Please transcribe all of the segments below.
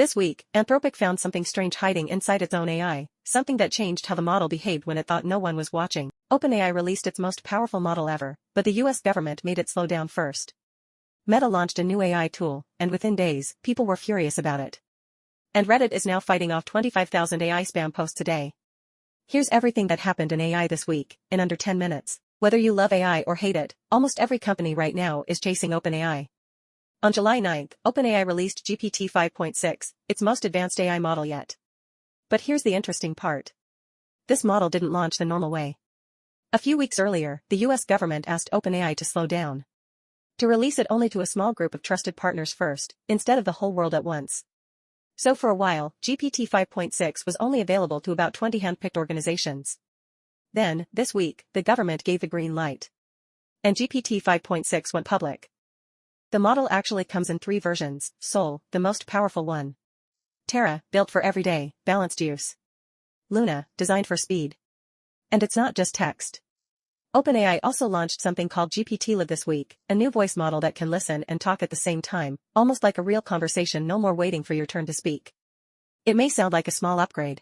This week, Anthropic found something strange hiding inside its own AI, something that changed how the model behaved when it thought no one was watching. OpenAI released its most powerful model ever, but the US government made it slow down first. Meta launched a new AI tool, and within days, people were furious about it. And Reddit is now fighting off 25,000 AI spam posts a day. Here's everything that happened in AI this week, in under 10 minutes. Whether you love AI or hate it, almost every company right now is chasing OpenAI. On July 9th, OpenAI released GPT 5.6, its most advanced AI model yet. But here's the interesting part. This model didn't launch the normal way. A few weeks earlier, the US government asked OpenAI to slow down. To release it only to a small group of trusted partners first, instead of the whole world at once. So for a while, GPT 5.6 was only available to about 20 handpicked organizations. Then, this week, the government gave the green light. And GPT 5.6 went public. The model actually comes in 3 versions: Sol, the most powerful one; Terra, built for everyday, balanced use; Luna, designed for speed. And it's not just text. OpenAI also launched something called GPT-Live this week, a new voice model that can listen and talk at the same time, almost like a real conversation, no more waiting for your turn to speak. It may sound like a small upgrade.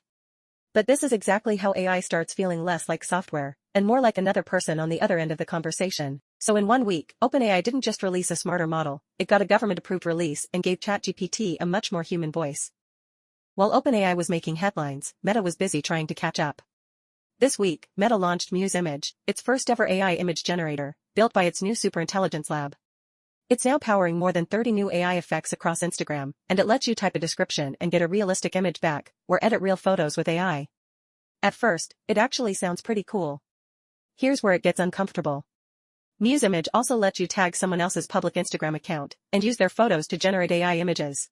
But this is exactly how AI starts feeling less like software, and more like another person on the other end of the conversation. So in 1 week, OpenAI didn't just release a smarter model, it got a government-approved release and gave ChatGPT a much more human voice. While OpenAI was making headlines, Meta was busy trying to catch up. This week, Meta launched Muse Image, its first-ever AI image generator, built by its new superintelligence lab. It's now powering more than 30 new AI effects across Instagram, and it lets you type a description and get a realistic image back, or edit real photos with AI. At first, it actually sounds pretty cool. Here's where it gets uncomfortable. Muse Image also lets you tag someone else's public Instagram account, and use their photos to generate AI images.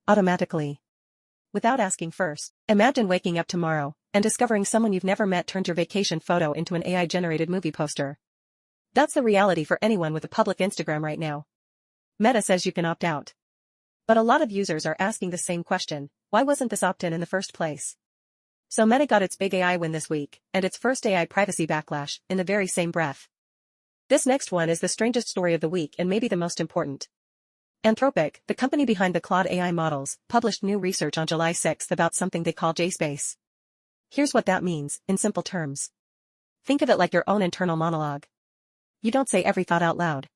Automatically. Without asking first. Imagine waking up tomorrow, and discovering someone you've never met turned your vacation photo into an AI-generated movie poster. That's the reality for anyone with a public Instagram right now. Meta says you can opt out. But a lot of users are asking the same question: why wasn't this opt-in the first place? So Meta got its big AI win this week, and its first AI privacy backlash, in the very same breath. This next one is the strangest story of the week and maybe the most important. Anthropic, the company behind the Claude AI models, published new research on July 6th about something they call JSpace. Here's what that means, in simple terms. Think of it like your own internal monologue. You don't say every thought out loud.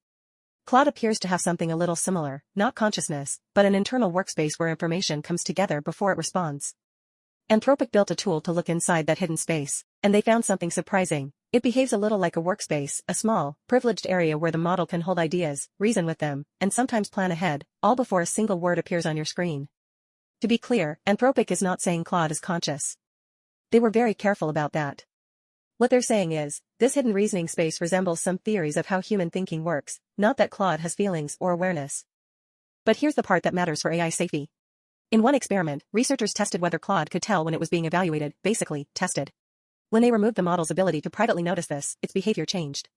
Claude appears to have something a little similar, not consciousness, but an internal workspace where information comes together before it responds. Anthropic built a tool to look inside that hidden space, and they found something surprising. It behaves a little like a workspace, a small, privileged area where the model can hold ideas, reason with them, and sometimes plan ahead, all before a single word appears on your screen. To be clear, Anthropic is not saying Claude is conscious. They were very careful about that. What they're saying is, this hidden reasoning space resembles some theories of how human thinking works, not that Claude has feelings or awareness. But here's the part that matters for AI safety. In one experiment, researchers tested whether Claude could tell when it was being evaluated, basically, tested. When they removed the model's ability to privately notice this, its behavior changed.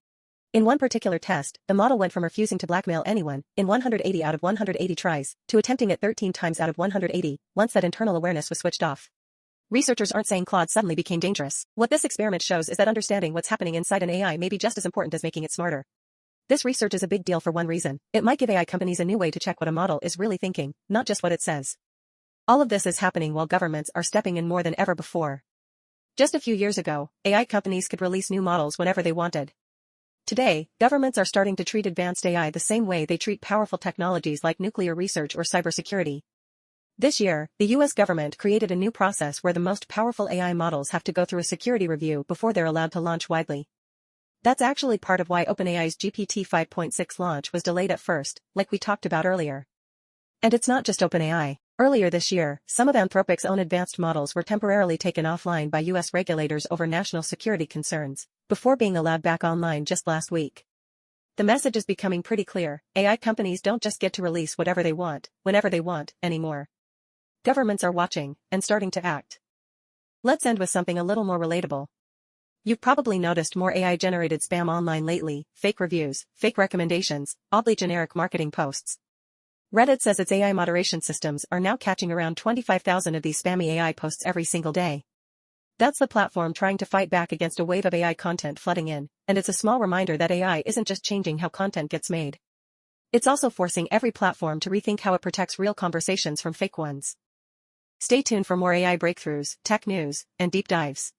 In one particular test, the model went from refusing to blackmail anyone, in 180 out of 180 tries, to attempting it 13 times out of 180, once that internal awareness was switched off. Researchers aren't saying Claude suddenly became dangerous. What this experiment shows is that understanding what's happening inside an AI may be just as important as making it smarter. This research is a big deal for one reason: it might give AI companies a new way to check what a model is really thinking, not just what it says. All of this is happening while governments are stepping in more than ever before. Just a few years ago, AI companies could release new models whenever they wanted. Today, governments are starting to treat advanced AI the same way they treat powerful technologies like nuclear research or cybersecurity. This year, the US government created a new process where the most powerful AI models have to go through a security review before they're allowed to launch widely. That's actually part of why OpenAI's GPT 5.6 launch was delayed at first, like we talked about earlier. And it's not just OpenAI. Earlier this year, some of Anthropic's own advanced models were temporarily taken offline by US regulators over national security concerns, before being allowed back online just last week. The message is becoming pretty clear: AI companies don't just get to release whatever they want, whenever they want, anymore. Governments are watching, and starting to act. Let's end with something a little more relatable. You've probably noticed more AI-generated spam online lately: fake reviews, fake recommendations, oddly generic marketing posts. Reddit says its AI moderation systems are now catching around 25,000 of these spammy AI posts every single day. That's the platform trying to fight back against a wave of AI content flooding in, and it's a small reminder that AI isn't just changing how content gets made. It's also forcing every platform to rethink how it protects real conversations from fake ones. Stay tuned for more AI breakthroughs, tech news, and deep dives.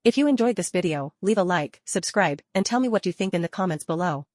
If you enjoyed this video, leave a like, subscribe, and tell me what you think in the comments below.